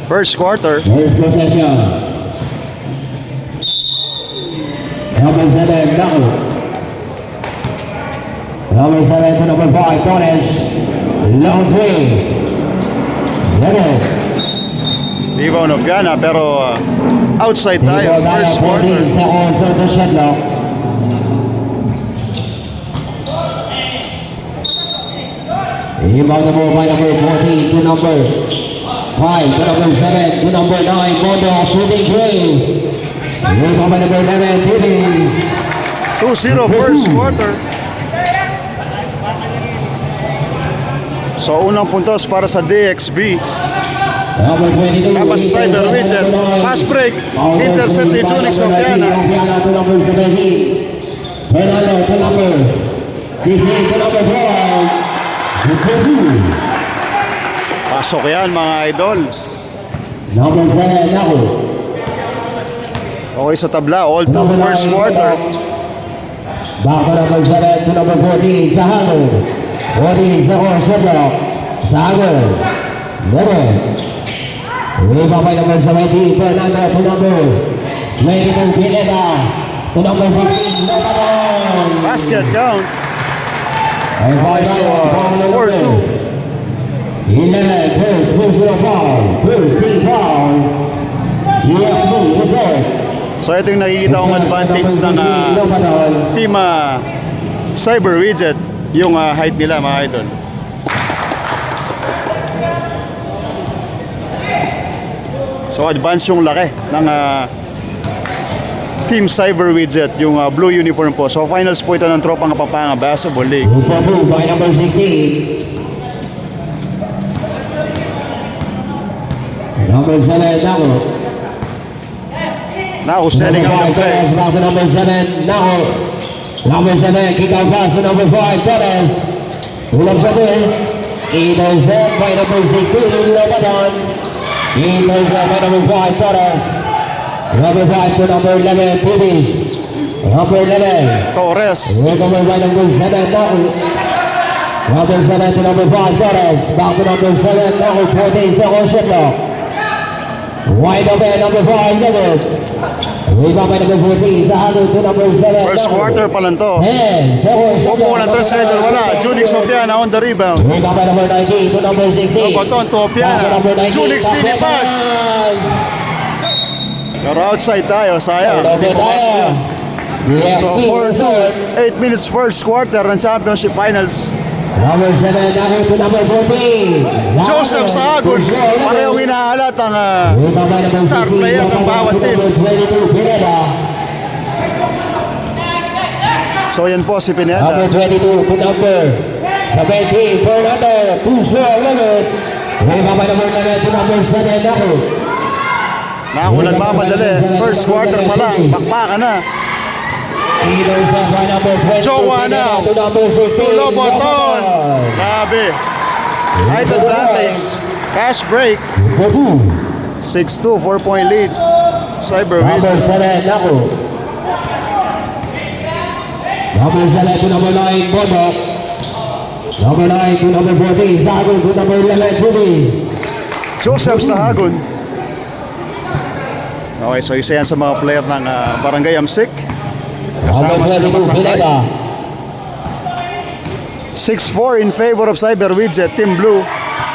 First quarter. First possession. Number 7, Nako. Number 7 to number 5, Torres. Long three. Zero. Rebound of Gana pero outside tayo. First quarter. 14 seconds on the shot clock. Rebound number by number 14 to number 5 to number 7 to number 9. Mondo shooting three. Rebound by number 11, Davies. 2-0 first quarter. So unang puntos para sa DXB. Number 22. Tapos Cyberwidget. Pass break. Intercept ni Junix Opiana. To number 17. Fernando to number 16 to number 12. Pasok yan mga idol. Number 7, Nako. Okay sa tabla. All to first quarter. Back to number 7 to number 14. Sahalo. 14 sa Shotlock. Sahalo. Lere. Rebound by number 17. Fernando to number 22. Pineda. To number 16. Lopanon. Basket count. Okay, so 4-2. 11, first personal foul. First team foul. DXB is there. So ito yung nakikita kong advantage ng team Cyberwidget, yung height nila mga idol. So advance yung laki ng team Cyberwidget, yung blue uniform po. So finals po ito ng Tropang KAPAMPANGAN Basketball League. 2-4-2 by number 16. Number 7, Nako. Now setting up the play. Back to number 7, Nako. Number 7, kick out pass to number 5, Torres. Pull-up seven. Intercept by number 16, Lopanon. Intercept by number 5, Torres. Number 5 to number 11, Davies. Number 11. Torres. Recover by number 7, Nako. Number 7 to number 5, Torres. Back to number 7, Nako. 14 seconds shot clock. Wide open, number 5, David. Rebound by number 14, Sahalo to number 7. First quarter pa lang to. Umuha ng 3 center, wala. Junix Opiana on the rebound. Rebound by number 19 to number 16. Baton to Opiana. Junix nilipad. Pero outside tayo, sayang. So 4-2, 8 minutes first quarter ng championship finals. Number 7, Nako to number 14. Joseph Sahagod, parehong inahalat ang star player ng bawat team. So yan po si Pineda. Number 22 to number 17, Fernando. 2-4 limit. Rebound by number 11 to number 7, Nako. Nako nagmamadali. First quarter pa lang, bakbakan na. Jowa na. Tulo Boton. Grabe. Height advantage. Cash break. 6-2, 4-point lead. Cyberwidget. Number 7, Nako. Number 7 to number 9, Bondo. Number 9 to number 14, Sahagod to number 11, Davies. Joseph Sahagon. Okay, so isa yan sa mga player ng Barangay Amsik. Kasama sa Masakay. 6-4 in favor of Cyberwidget, Team Blue.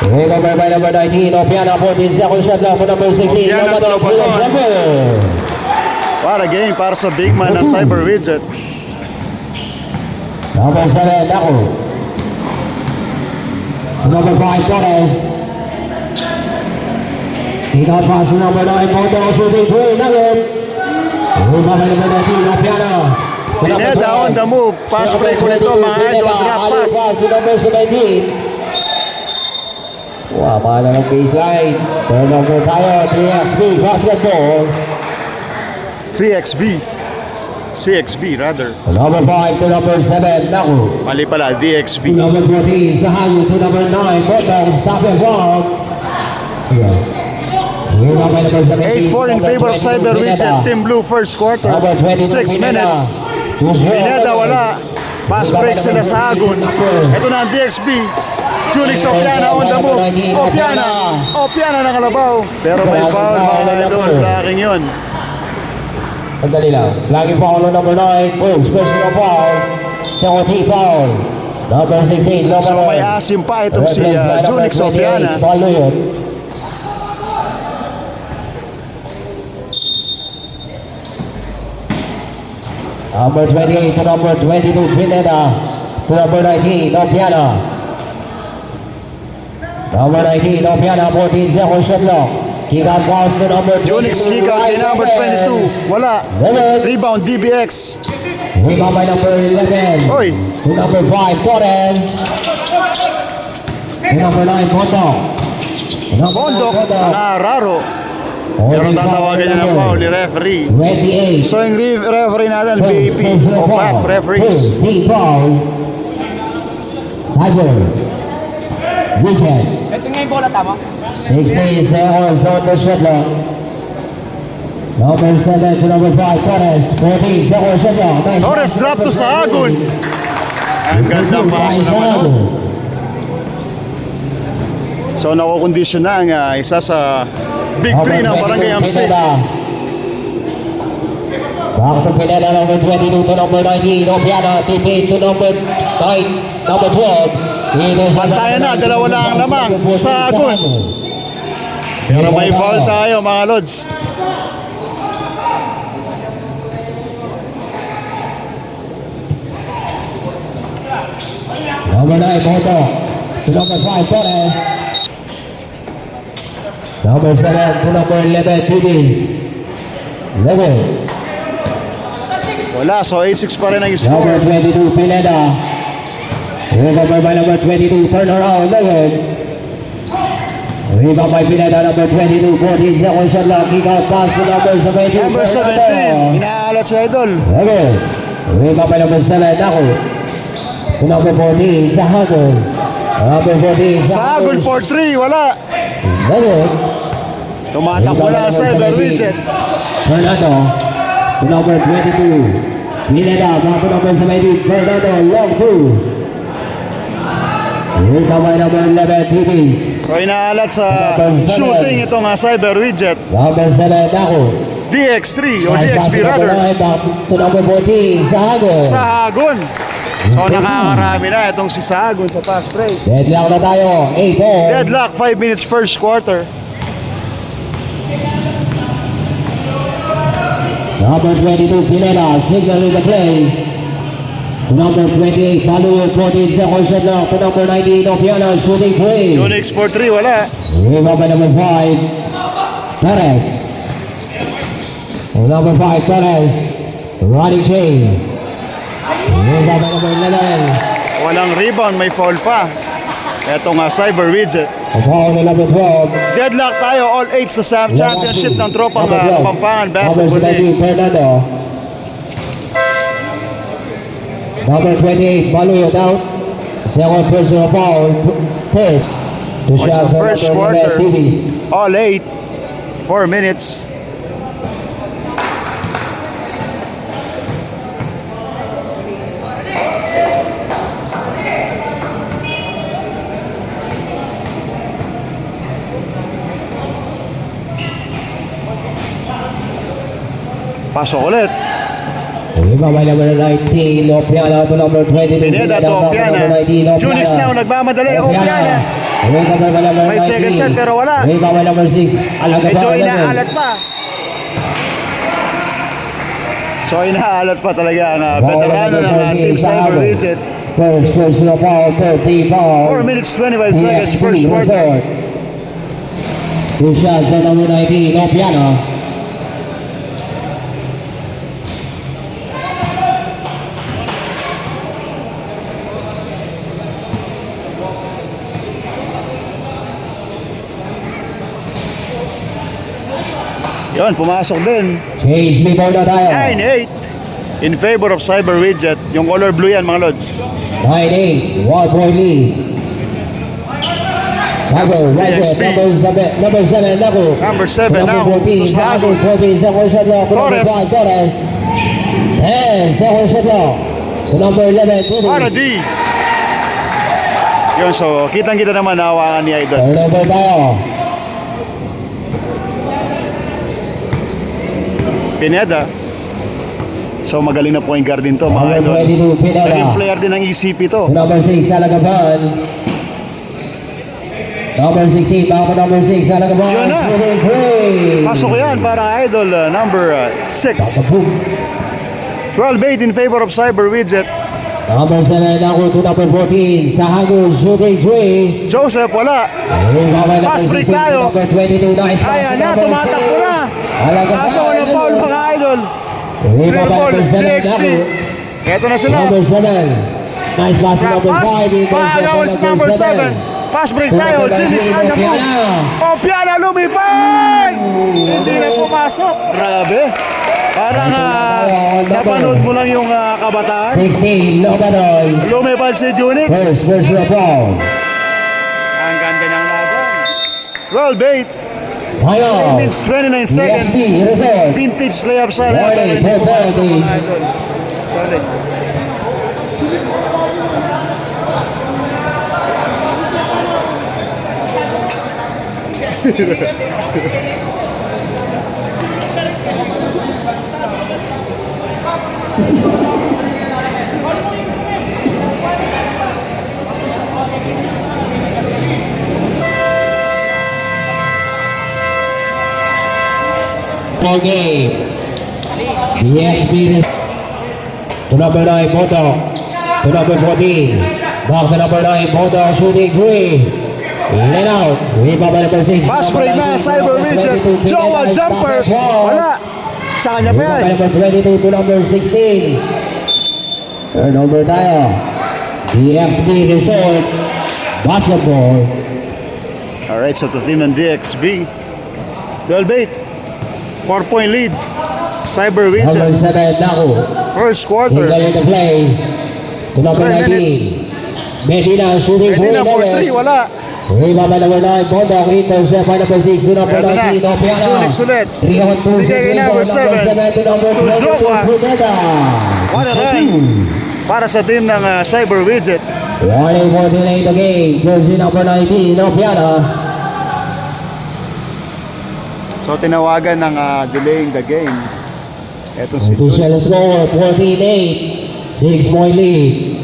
Recover by number 19, Opiana, 14 seconds shot clock for number 16. Opiana to Lopanon. What a game para sa big man ng Cyberwidget. Number 7, Nako. Number 5, Torres. Kick out pass to number 9, Mondo, shooting three, Nugget. Recover by number 19, Opiana. Pineda on the move. Pass break ulit ito mga idol. Drop pass. To number 17. Wow, mahal ng baseline. Turnover tayo, 3XB basketball. 3XB. CXB rather. Number 5 to number 7, Nako. Mali pala, DXB. Number 14, Sahalo to number 9, Bondo, stop and walk. 8-4 in favor of Cyberwidget, Team Blue first quarter. 6 minutes. Pineda wala. Pass break sila sa Agon. Ito na ang DXB. Junix Opiana on the move. Opiana nakalabaw. Pero may foul mga idol. Laking yun. Sandali lang. Lagi foul on number 9. Pulls. Personal foul. Second team foul. Number 16. So may asim pa itong si Junix Opiana. Foul na yun. Number 28 to number 22. Pineda. To number 19. Opiana. Number 19. Opiana. 14 seconds shot clock. Kick out pass to number 22. Junix kick out kay number 22. Wala. Rebound DBX. Rebound by number 11. Oy. To number 5, Torres. To number 9, Bondok. Bondok, Raro. Pero tatawagin niya ng foul ni referee. 28. So yung referee natin, VIP o PAP referees. Team foul. Cyberwidget. Ito nga yung bola, tama? 16 seconds on the shot clock. Number 7 to number 5, Torres. 14 seconds shot clock. Torres drop to Sahagun. Ang gandang paso naman nun. So nakukondisyon na ang isa sa Big 3 ng Barangay MC. Back to Pineda, number 22 to number 19. Opiana, 15 to number 9, number 12. Pantayan na, dalawa na ang lamang. Sahagun. Pero may foul tayo mga Lods. Number 9, Moto. To number 5, Torres. Number 7 to number 11, Pibis. 11. Wala, so 8-6 pa rin ang Number score. 22, Pineda. Rebound by number 22, turnaround, 11. Rebound by Pineda, number 22, 14 seconds shot clock. Kick out pass to number 17. Number 17, inaalat si Idol. 11. Rebound by number 7, Nako. To number 14, Sahagun. Number 14, Sahagun for 3, wala. 11. Tumatakbo na ang Cyberwidget. Fernando. To number 22. Pineda, back to number 17. Fernando, long 2. Rebound by number 11, Pibis. So inaalat sa shooting itong Cyberwidget. Number 7, Nako. DX3 o DXP rather. To number 14, Sahagun. Sahagun. So nakakarami na itong si Sahagun sa fast break. Deadlock na tayo, 8-4. Deadlock, 5 minutes first quarter. Number 22, Pineda, signaling the play. To number 28, Palu, 14 seconds shot clock. To number 19, Opiana, shooting free. Unix for 3, wala. Rebound by number 5, Torres. To number 5, Torres, running chain. Rebound by number 11. Walang rebound, may foul pa. Ito nga Cyberwidget. Foul na number 12. Deadlock tayo, all 8 sa championship ng Tropang Kapampangan Basketball Number League. 17, Fernando. Number 28, Balu out. Second personal foul. Third. Two shots on first number quarter. 11, Davies. All 8, 4 minutes. Pasok ulit. Rebound by number 19, Opiana to number 22. Pineda to Opiana. Junix now, nagmamadali. Opiana. Rebound by number 19. May second shot pero wala. Rebound by number 6. Medyo inaalat pa. So inaalat pa talaga ang veterano ng Team Cyberwidget. First personal foul, 30 foul. 4 minutes 25 seconds first quarter. Two shots on number 19, Opiana. Yun, pumasok din. Change before na tayo. 9-8 in favor of Cyberwidget. Yung color blue yan mga lods. 9-8, 1-point lead. Cyberwidget, number 7, Naku. Number 7 now. Number 14, Sahagun, 14 seconds shot clock. Number Torres. 5, Torres. 10 seconds shot clock. To number 11, Pibis. Para D. Yun, so kitang-kita naman nahawakan ni Idol. Turnover tayo. Pineda. So magaling na point guard din to, mga Idol. Number 22, Pineda. Naging player din ng ECP to. Number 6, Alagaban. Number 16, baka number 6, Alagaban. Yun na. Pasok yan para Idol, number 6. 12-8 in favor of Cyberwidget. Number 7, ako to number 14, Sahago shooting 3. Joseph, wala. Pass break tayo. Number 22, nice pass. Ayan na, tumatakbo na. Kaso walang foul, mga Idol. Clear ball, DXP. Eto na sila. Number 7, nice pass. Number Pass, 5, paagawan si number 7. Pass break tayo, Jimmy Chana po. Opiana lumipad! Hindi na pumasok. Grabe. Parang napanood mo lang yung kabataan. 16, Lobanoy. Lumipad si Junix. First ball. Ang ganda ng laban. Roll bait. Tayo. 3 minutes 29 seconds. Result. Vintage layup sana. Warning, Hindi pumasok, penalty. mga Idol. Solid. For game. DXP to number 9, Moto. To number 14. Back to number 9, Moto shooting 3. In and out. Rebound by number 6. Pass break na, Cyberwidget. Jowa jumper. Wala. Sa kanya pa yan. Number 22 to number 16. Turnover tayo. DXP Resort. Basketball. Alright, so to team ng DXB. 12-8. 4-point lead. Number Cyberwidget. 7, Naku. First Single quarter. in the play. To number 12 minutes. 19. Medina shooting Pwede na for 3. Wala. Rebound by number 9, Bondok, intercept by number 6 to number Eto na. 19, Opiano. Junix ulit. 3 on 2, Bigay kay number 7. to number To 22, Jowa. Pineda. What a run. Para sa team ng Cyberwidget. Warning for delay the game, jersey number 19, Opiano. So tinawagan ng delaying the game. Eto si Junix. Official score, 14-8, 6-point lead.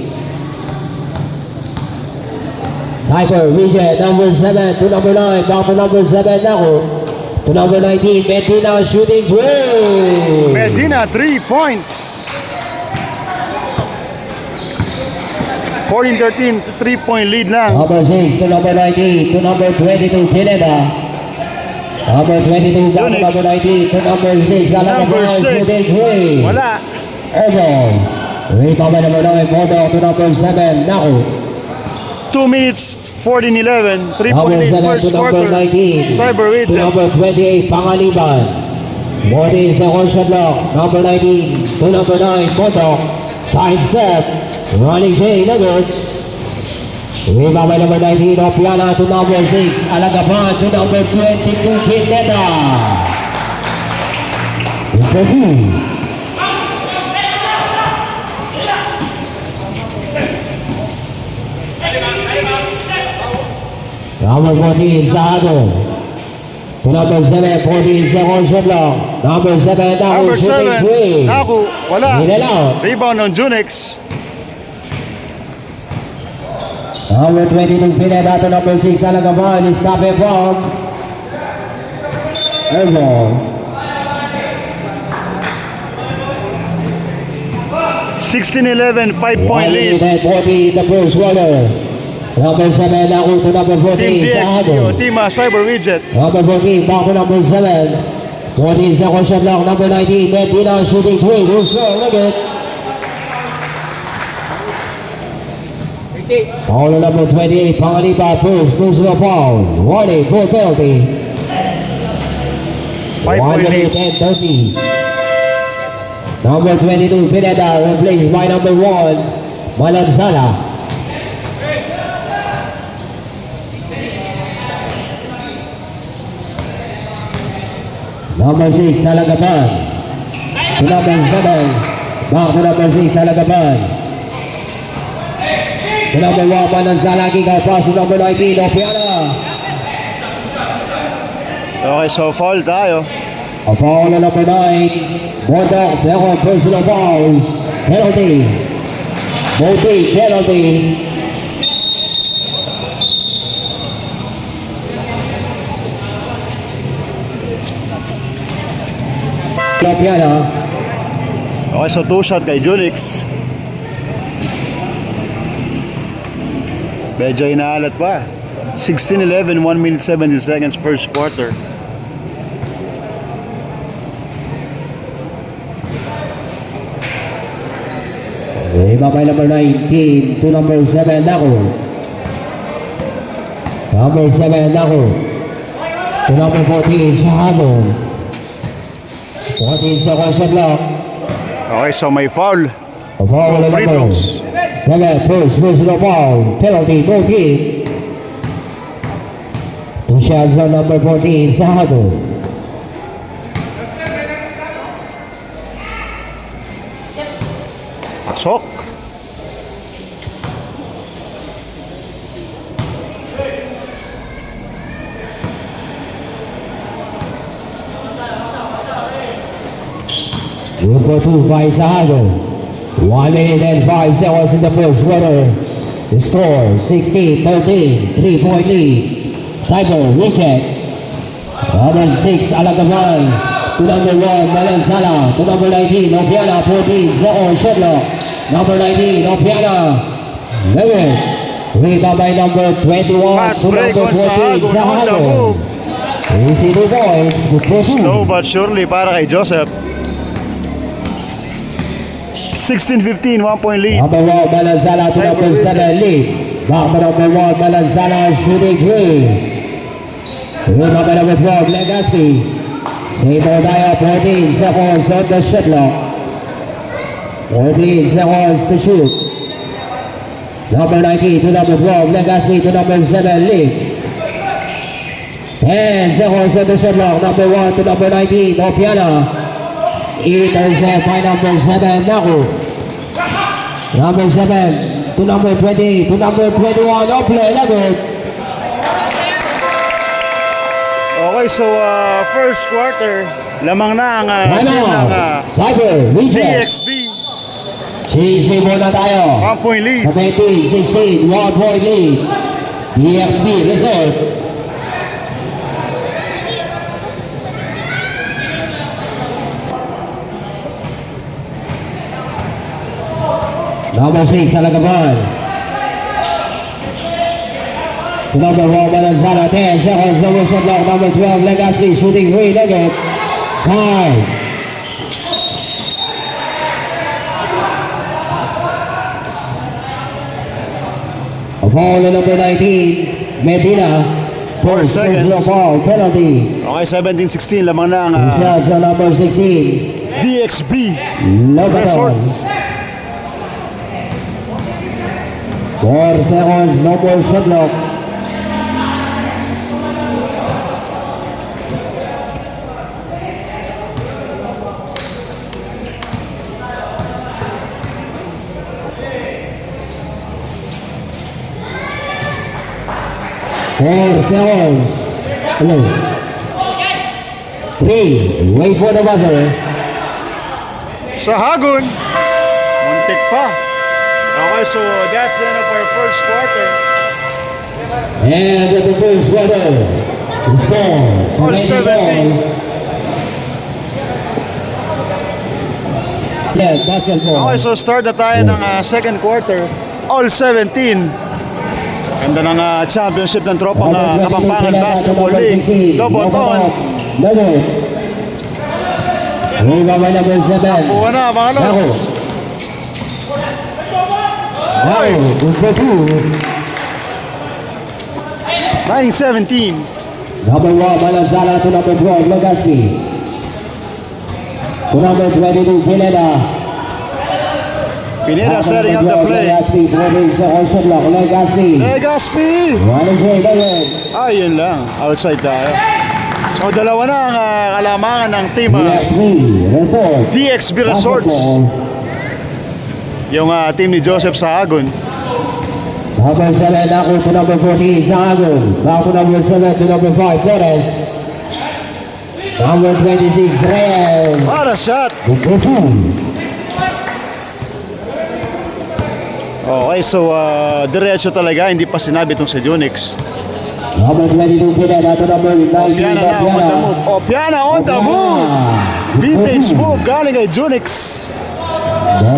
Cyberwidget, number 7 to number 9, back to number 7 Naku. To number 19, Medina shooting 3. Medina, 3 points. 14-13, 3-point lead lang. Number 6 to number 19 to number 22, Pineda. Number 22, back to Junix. number 19 to number 6, Number Alagaban 6. shooting 3. Wala. Airball. Rebound by number 9, Modo to number 7, Naku. 2 minutes, 14-11, 3-point Number lead 7 to first number quarter. 19 to Cyberwidget. number 28, Pangaliban. 14 second shot clock. Number 19 to number 9, Modo. Side step. Running J, Lagot. Rebound by number 19, Opiana to number 6, Alagaban to number 22, Pineda. Number 2. Number 14, Sahago. To number 7, 14 second shot clock. Number 7, Naku Number shooting 7, 3. Naku, wala. In and out. Rebound on Junix. Number 22, Pineda to number 6, Alagaban is stopping from Airball. 16-11, 5-point lead. 40 in the first quarter. Number 7, Naku to number 14, Team DXB o Sahago. Team Cyberwidget. Number 14, back to number 7. 14 second shot clock. Number 19, Medina shooting 3. Who's strong? Look at Foul on number 28, Pangaliba first, personal foul. Warning, full penalty. 5-point 1 lead. minute and 30. Number 22, Pineda, replaced by number 1, Malansala. Number 6, Alagaban. To number 7, back to number 6, Alagaban. to number 1, Mananzala, kick out pass to number 19, Opiana. Okay, so foul tayo. A foul on number 9, Bordeaux, second personal foul, penalty. Penalty. Opiana. Okay, so 2 shot kay Julix. Medyo inaalat pa. 16-11, 1 minute 17 seconds first quarter. Iba by number 19 to number 7, Nako. Number 7, Nako. To number 14, Sahagon. 14 seconds shot clock. Okay, so may foul. A foul on Free number throws. 7, first personal foul, penalty, both team. 2 shots on number 14, Sahagon. Pasok. Number 2 by Sahagon. 1 minute and 5 seconds in the first quarter. The score 16-13, 3-point lead. Cyberwidget. Number 6, Alagaman. To number 1, Mananzala. To number 19, Opiana. 14, Zoon Shedlock. Number 19, Opiana. Level. Rebound by number 21. Fast To break number on 14, Sahagon on the Sahagon. move. Easy 2 points. Slow but surely para kay Joseph. 16-15, 1 point lead. Number 1, Mananzala to number 7, lead. Back by number 1, Mananzala shooting 3. Rebound by number 12, Legaspi. Table tayo, 14 seconds on the shot clock. 14 seconds to shoot. Number 19 to number 12, Legaspi to number 7, lead. 10 seconds on the shot clock. Number 1 to number 19, Opiana. Intercept by number 7, Naku. Number 7 to number 20 to number 21, Ople, Naku. Okay, so first quarter, lamang na ang team ng Cyberwidget. DXB. Change me muna tayo. 1 point lead. 17, 16, 1 point lead. DXB Resort. Number 6, Alagaman. Number 1, Mananzala, 10 seconds, number shot clock, number 12, Legaspi, shooting 3, Leggett. 5. A foul on number 19, Medina. 4 seconds. Personal foul, penalty. Okay, 17-16, lamang na ang Shots on number 16, DXB Lobaton. Resorts. 4 seconds, no more shot clock. Four seconds. Hello. 3. Wait for the buzzer. Sahagon. Muntik pa. Okay, so that's the end of our first quarter. And at the first quarter, the score All 17. Yeah, basketball. Okay, so start na tayo ng second quarter. All 17. Ganda ng championship ng tropang Kapampangan Basketball League. Loboton. Lobo. Rebound by number 7. Buwan na mga lods. Wow, number 2. 9-17. Number 1, Mananzala to number 12, Legaspi. To number 22, Pineda. Pineda setting up the play. Legaspi, 20 seconds shot clock. Legaspi. Legaspi. Running play, David. Ayun lang. Outside tayo. So dalawa na ang kalamangan ng team DXB Resort. DXB Resorts. Basketball. Yung team ni Joseph Sahagon. Number 7, Nako to number 14, Sahagun. Back to number 7 to number 5, Torres. Number 26, Reyes. What a shot! Number 2. Okay, so diretso talaga, hindi pa sinabi itong si Junix. Number 22, Pineda to number 19, Opiana na on the move. Opiana on the move! Vintage move galing kay Junix.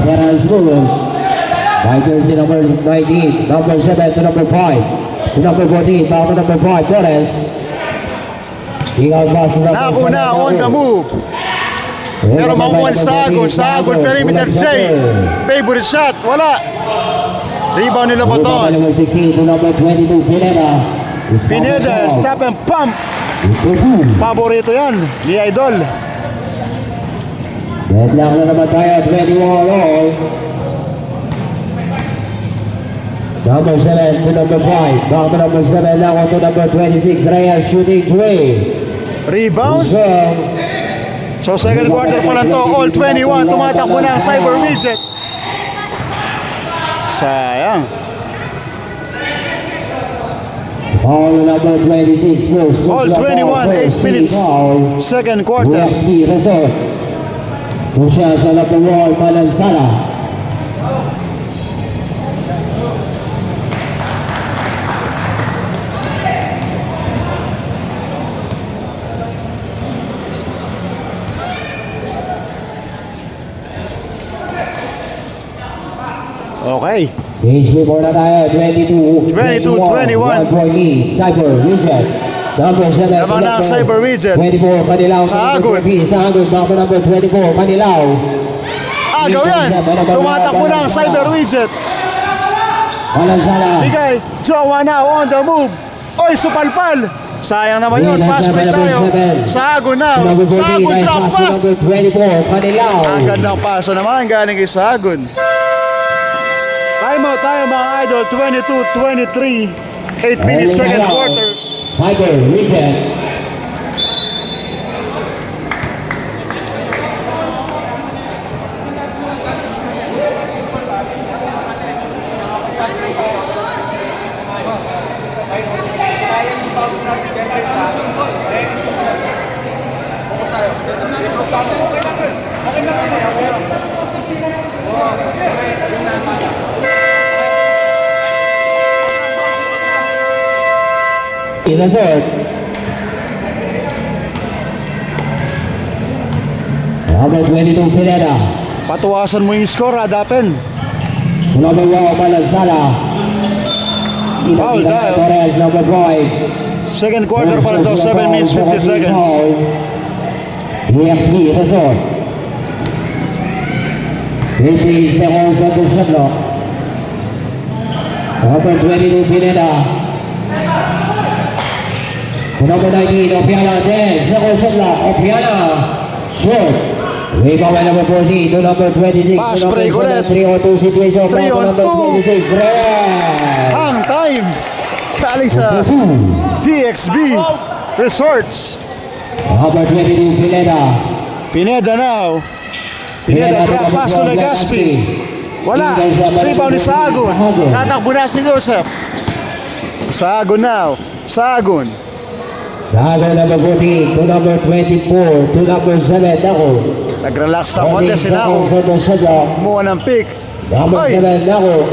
Veterans move. By jersey number 19, number 7 to number 5. To number 14, back to number 5, Torres. King out pass to number 7. Nako na on the move. Pero makuha ni Sahagun. Sahagun, perimeter J. Favorite shot, wala. Rebound nila Baton. Number 16 to number 22, Pineda. Pineda, stop and pump. Paborito yan ni Idol. Deadlock na naman tayo, 21 all. Number 7 to number 5. Back to number 7 now to number 26. Reyes shooting 3. Rebound. Strong. So second quarter pa lang to, all 21. Tumatakbo na ang Cyberwidget. Sayang. All number 26. First. All 21, 8 minutes. Second quarter. UFC Resort. Pusha sa number 1, Malansala. Okay. Page before na tayo, 22, 21. 1 point lead, Cyberwidget. Number 7, Naman na ang Cyberwidget. 24, Manilaw. Sahagun. Sahagun, back to number 24, Manilaw. Agaw yan. Tumatakbo na ang Cyberwidget. Malansala. Bigay. Jowa na on the move. Oy, supalpal. Sayang naman yun. Pass break tayo. Sahagun na. Sahagun drop pass. Number 24, Manilaw. Ang gandang pasa naman galing kay Sahagun. Timeout tayo mga idol. 22-23. 8 minutes second quarter. Cyberwidget. Resort. Number 22, Pineda. Patuwasan mo yung score, Dapen. Number 1, Malansala. Foul tayo. Torres, number 5. Second quarter pa lang to. 7 minutes 50 seconds. EXP, Resort. 50 seconds on the shot clock. Number 22, Pineda. Number 19, Opiana, 10. Second shot clock, Opiana. Short. Rebound by number 14 to number 26. Pass to number break ulit. 3-on-2 situation. 3-on-2. Number 26, Reyes. Hang time. Galing sa TXB Resorts. Number 22, Pineda. Pineda now. Pineda drop pass to Legaspi. Wala. Rebound ni Sahagun. Tatakbo na si Joseph. Sahagun now. Sahagun. Sahagun number 14 to number 24 to number 7. Nako. Nag-relax sa konti si Nako. Kumuha ng pick. Number Oy. 7, Nako.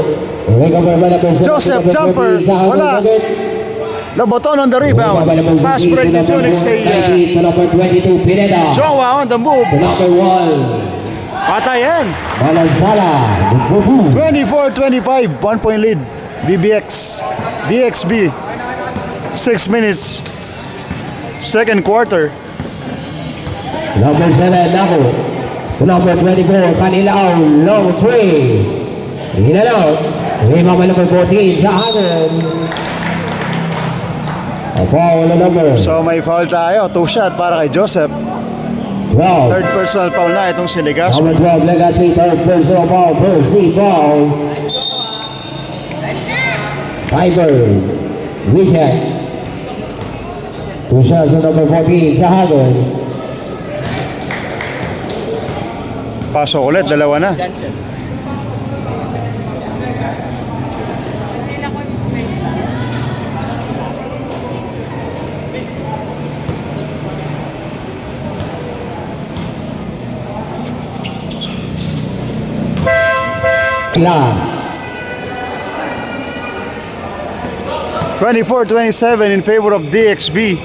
Recover by number 7. Joseph jumper. Wala. Laboton on the rebound. Pass break ni Junix kay to number 22, Pineda. Jowa on the move. To number 1, Patayin. Malansala. 24-25. 1 point lead. DBX. DXB. 6 minutes. Second quarter. Number 7, Nako. To number 24, Kanilaw. Long 3. In and out. Rebound by number 14, Sahagun. A foul on number So may foul tayo. 2 shot para kay Joseph. 12. Third personal foul na itong si Legaspi. Number 12, Legaspi, third personal foul, first team foul. Cyberwidget. 2 shots on number 14, Sahagun. Pasok ulit, dalawa na. Club. 24-27 in favor of DXB.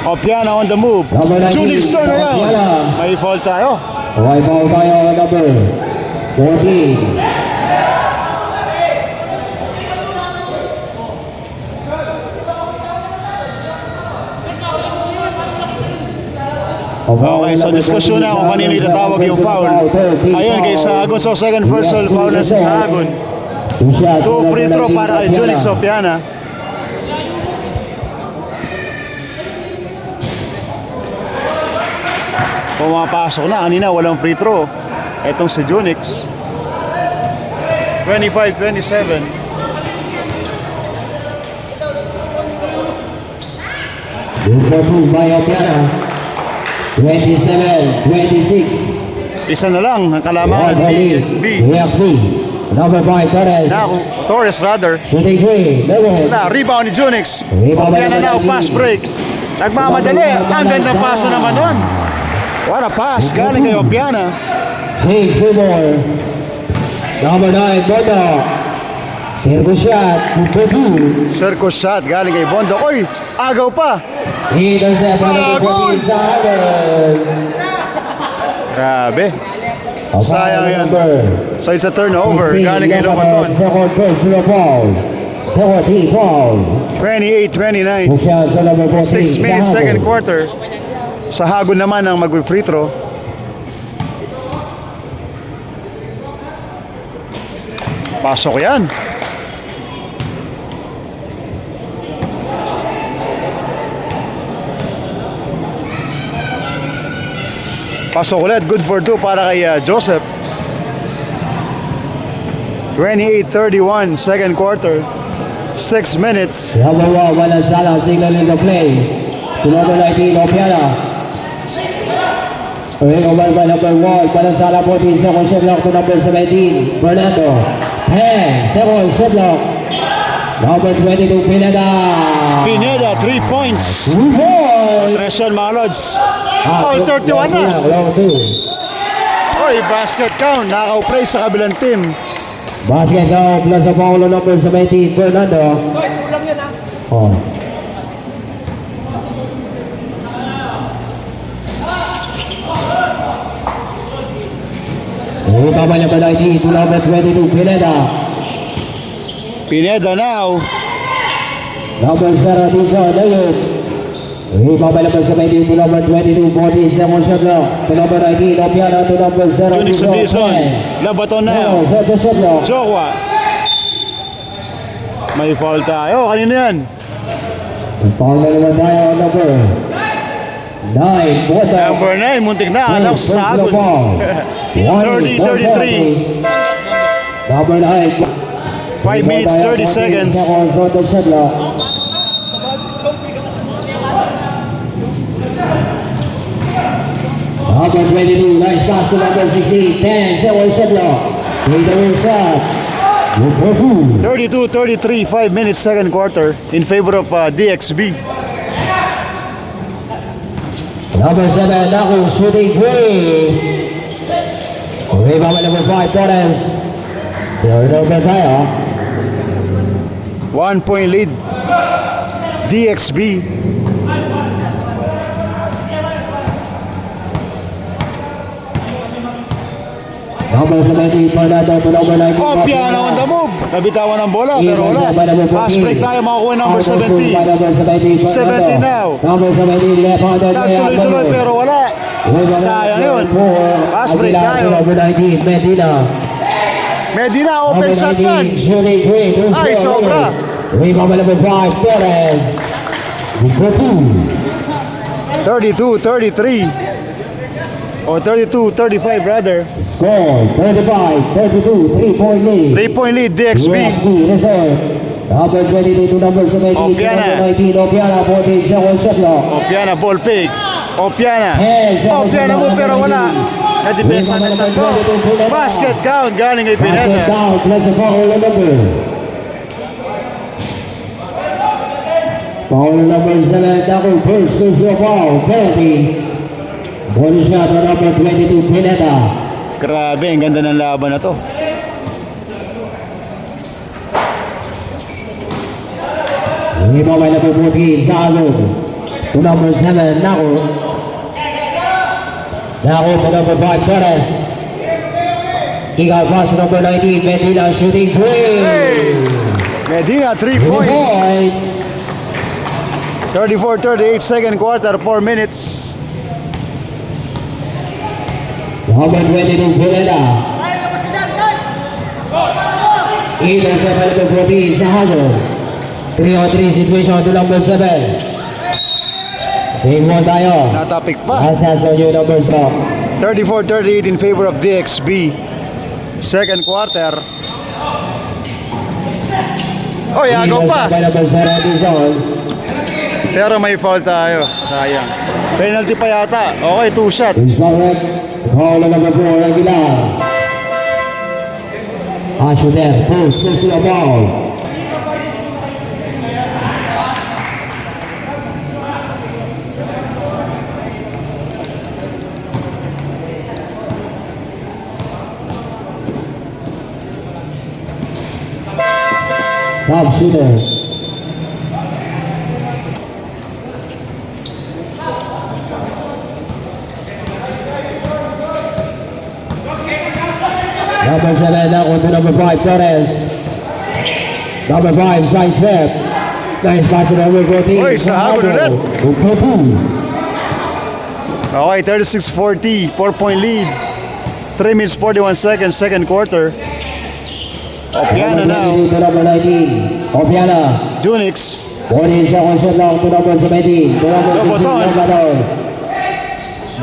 Opiana on the move. Number 19, Junix turnaround. Opiana. May foul tayo. White ball tayo number 14. Okay, so diskusyon na kung kanino itatawag yung foul. Ayun kay Sahagun. So second personal foul na si Sahagun. 2 free throw para kay Junix Opiana. Pumapasok na. Kanina walang free throw. Etong si Junix. 25-27. Improved by Opiana. 27-26. Isa na lang ang kalamangan ng DXB. Number 5, Torres. Na, Torres rather. Shooting 3. Na, rebound ni Junix. Opiana now, pass break. Nagmamadali. Ang gandang pasa naman nun. What a pass. Galing kay Opiana. Hey, more. Number 9, Bondo. Circle shot. Circus shot. Galing kay Bondo. Oy, agaw pa. Sagun. Grabe. Sayang yan. So it's a turnover. Galing kay Lomaton. Second personal foul. 28-29. 6 minutes second quarter. Sahagun naman ang mag-free throw. Pasok yan. Pasok ulit. Good for 2 para kay Joseph. 28-31 second quarter. 6 minutes. Walang salang signal in the play. To number 19, Opiana. Over by number 1, walang salang 14. Second shot lock to number 17, Fernando. 10, second shot lock. Number 22, Pineda. Pineda, 3 points. 2 points. Tresyon mga Lods. All 31 na. Oy, basket count. Nakaw-play sa kabilang team. Basket count plus sa Paulo number 17, Fernando. Oh. Ibaba number 19 to number 22, Pineda. Pineda now. Number 0, Dizon, Dayon. Ibaba number 17 to number 22, 40, second shot lock. To number 19, Opiana to number 0, Junix Dizon. Labaton now. Second shot lock. Jokwa. May foul tayo. Kanina yan. Foul na naman tayo, number 9, Boto. Number 9. Muntik na. Anak sa Sahagun. 30-33. Number 9. 5 minutes, 30 seconds. Second shot lock. Number 22, nice pass to number 16, 10, second shot lock. Take the win shot. 32-33, 5 minutes second quarter in favor of DXB. Number 7, Naku, shooting 3. Rebound number 5, Torres. Turnover tayo. 1 point lead. DXB. Number 17, Fernando to number 19. Opiana on the move. Nabitawan ang bola pero wala. Pass break tayo makukuha number 17. 17 now. Number 17, left on the Nagtuloy-tuloy pero wala. Sayang yun. Pass break tayo. Number 19, Medina. Medina, open shot yan. Shooting 3. Ay, sobra. Rebound number 5, Torres. 32-33. Or 32-35 rather. Score 35-32, 3-point lead. 3-point lead, DXB. Number 22 to number 17. Opiana. Number 19, Opiana, 14, second shot lock. Opiana, ball fake. Opiana. Opiana mo pero wala. Nadipesa ng tatlo. Basket count galing kay Basket Pineda. down, plus a foul number. Foul number 7, Naku, first personal foul, penalty. Bonus shot on number 22, Pineda. Grabe, ang ganda ng laban na to. Lima by number 14, Zagog. To number 7, Nako. Nako to number 5, Torres. Kick out pass to number 19, Medina shooting 3. Medina, 3 points. 34-38 second quarter, 4 minutes. Number 22, Pineda. Either 7 number 14, Sahago. 3-on-3 situation to number 7. Same one tayo. Natapik pa. As has on your number stop. 34-38 in favor of DXB. Second quarter. Oh, agaw pa. By number 7 is on. Pero may foul tayo. Sayang. Penalty pa yata. Okay, 2 shot. Is correct. Call on number 4, Aguilar. Shooter, post to the ball. Top shooter. Number 7 now on to number 5, Torres. Number 5, side step. Nice pass to number 14. Oy, sahabon ulit. Okay, 36-40. 4-point lead. 3 minutes 41 seconds, second quarter. Opiana now. To number 19, Opiana. Junix. 40 seconds shot long to number 17. To number 16, Labrador.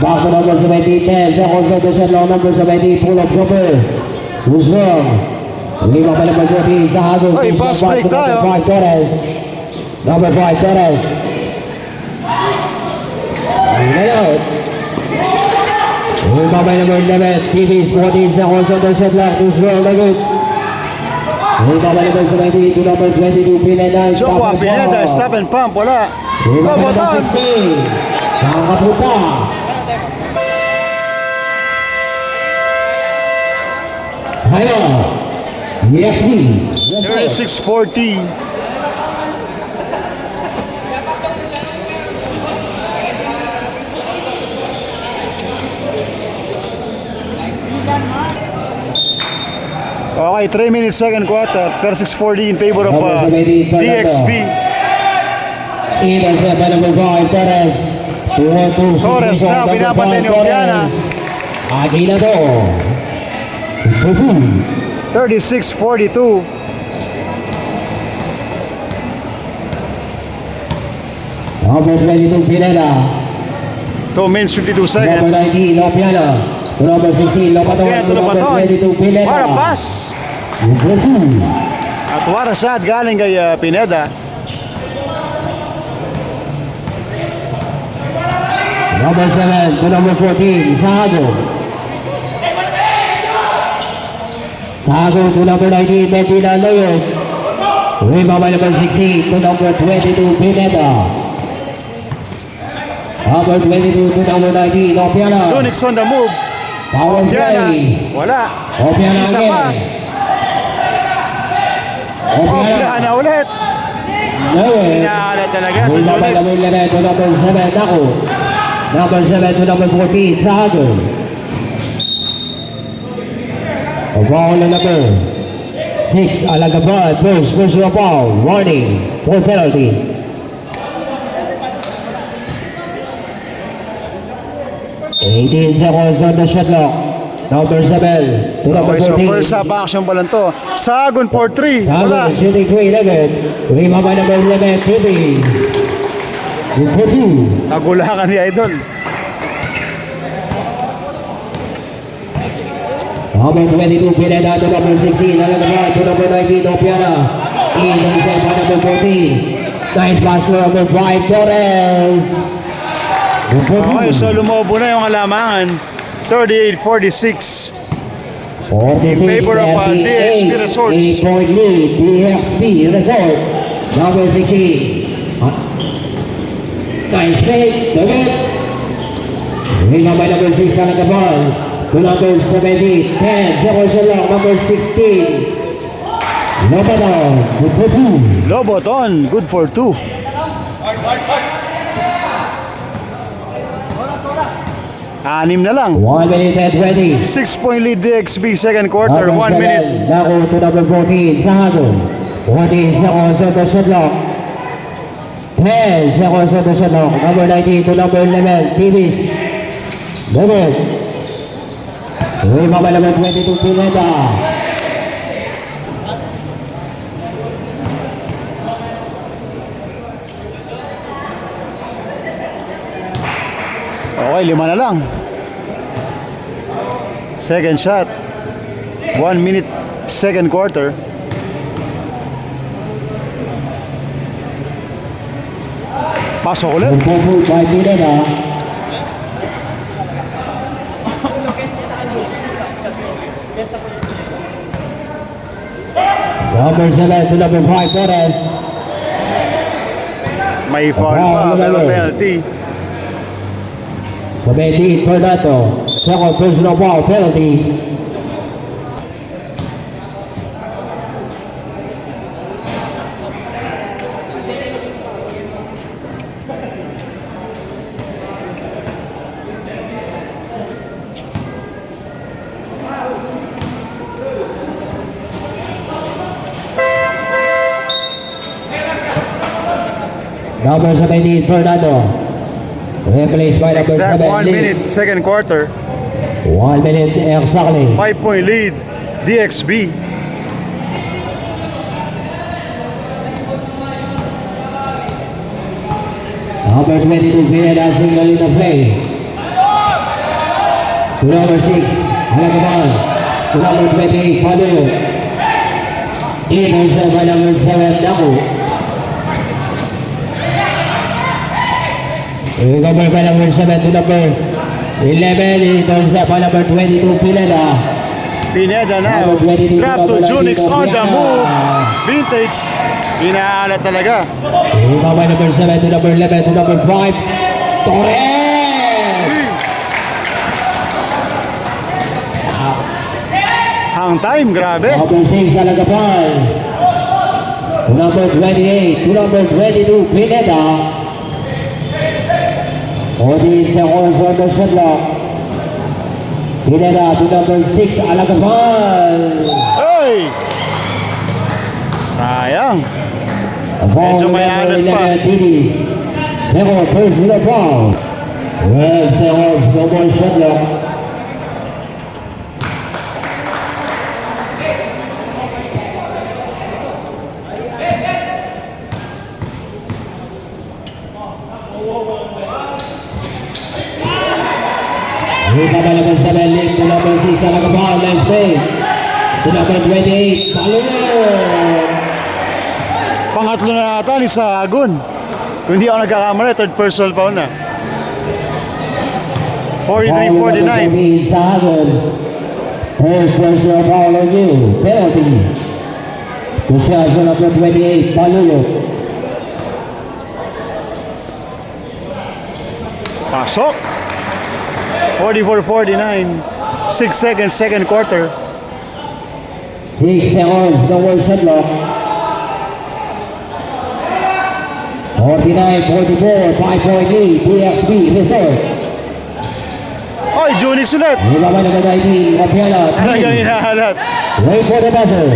Back to number 17, 10 seconds on the shot long, number 17, full of jumper. Who's wrong? Lima pa number 14, Sahago. Oy, pass break tayo. Number 5, Torres. Number 5, Torres. Layout. Lima pa number 11, TV's 14 seconds on the shot long, who's wrong? Lagot. Lima pa number 17 to number 22, Pineda. Chokwa, Pineda, stop and pump. Wala. Lima pa number Boton. 15. Saan kapunta? Hayo, EFD. 36-40. Okay, 3 minutes second quarter. 36-40 in favor of DXB. Intercept by number 5, Torres. Torres now, pinapatay ni Opiana. Aguila to. 36-42. Number 22, Pineda. 2 minutes 52 Number seconds. 19, Opiana. To number 16, Lopaton. Opiana to Number Lopaton. 22, Pineda. What a pass! Number 2. At what a shot galing kay Pineda. Number 7 to number 14, Sahago. Sahago to number 19, Medina Loyot. Rebound by number 16 to number 22, Pineda. Number 22 to number 19, Opiana. Junix on the move. Power Opiana. play. Wala. Opiana Isa pa. again. Opiana. Opiana ulit. Loyot. Inaalat talaga sa Rebound by Junix. number 11 to number 7, Nako. Number 7 to number 14, Sahago. Overall na number 6, Alagabad, personal foul, warning, for penalty. $18 seconds on the shot clock. Number 7 to number Okay, so 14. first half action pa lang to. Sagon for 3. Wala. Sahago shooting 3 again. Rebound by number 11, Tibi. Number 2. Nagulakan ni Idol. Number 22, Pineda to number 16, Alagabad to number 19, Opiana. Intercept by number 14. Nice pass to number 5, Torres. Okay, so lumobo na yung alamangan. 38-46. 46 In favor of, DXB Resorts. 8-point lead, DXB Resort. Number 16. Nice fake, David. Rebound by number 6, Alagabad. To number 17, 10 seconds along, number 16. Lobanon, good for 2. Loboton, good for 2. Anim na lang. 1 minute and 20. 6-point lead DXB second quarter, Number 1 minute. 7, Nako to number 14, Sahado. 14 seconds on the shot clock. 10 seconds on the shot clock. Number 19 to number 11, Pibis. Lugod. Ibaba number 22, Pineda. Okay, 5 na lang. Second shot. 1 minute, second quarter. Pasok ulit. Good by Pineda. Number 7 to number 5, Torres. May foul pa, pero penalty. Sa 18, Fernando. Second personal foul penalty. Number 17, Fernando. Replaced by number Exact 7, 1 Lee. minute, second quarter. 1 minute exactly. 5-point lead, DXB. Number 22, Pineda single in the play. To number 6, Alagaban. To number 28, Padu. Intercept by number 7, Naku. Recover by number 7 to number 11, intercept by number 22, Pineda. Pineda now. Drop to Junix on the move. Vintage. Inaalat talaga. Recover by number 7 to number 11 to number 5, Torres. Hang time, grabe. Number 6, Alagapan. To number 28, to number 22, Pineda. 40 seconds on the shot clock. Pineda to number 6, Alagapan. Hey! Sayang. Medyo may alat pa. Second personal foul. 12 seconds on the shot clock. Recover number 7, Link to number 6, Alagapan, nice play. To number 28, Palulong. Pangatlo na nata ni Sagun. Kung hindi ako nagkakamali, third personal foul na. 43-49. Sahagon. Third personal foul on you. Penalty. To shots on number 28, Palulong. Pasok. 44-49. 6 seconds, second quarter. 6 seconds, no more shot clock. 49-44, 5-point lead, DXB, resort. Oy, Junix ulit. Ibaba naman 19, Rapiala. Talagang inahalat. Wait for the buzzer.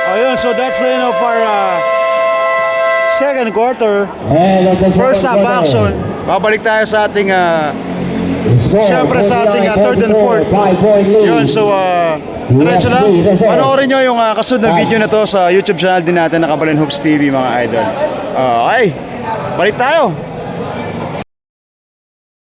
Ayun, so that's the end of our second quarter. And of the First half second quarter. action. Babalik tayo sa ating Score, siyempre sa ating third and fourth. 5-point lead. Yun, so diretso lang. Panoorin nyo yung kasunod na video na to sa YouTube channel din natin na Kabalin Hoops TV, mga idol. Okay, balik tayo.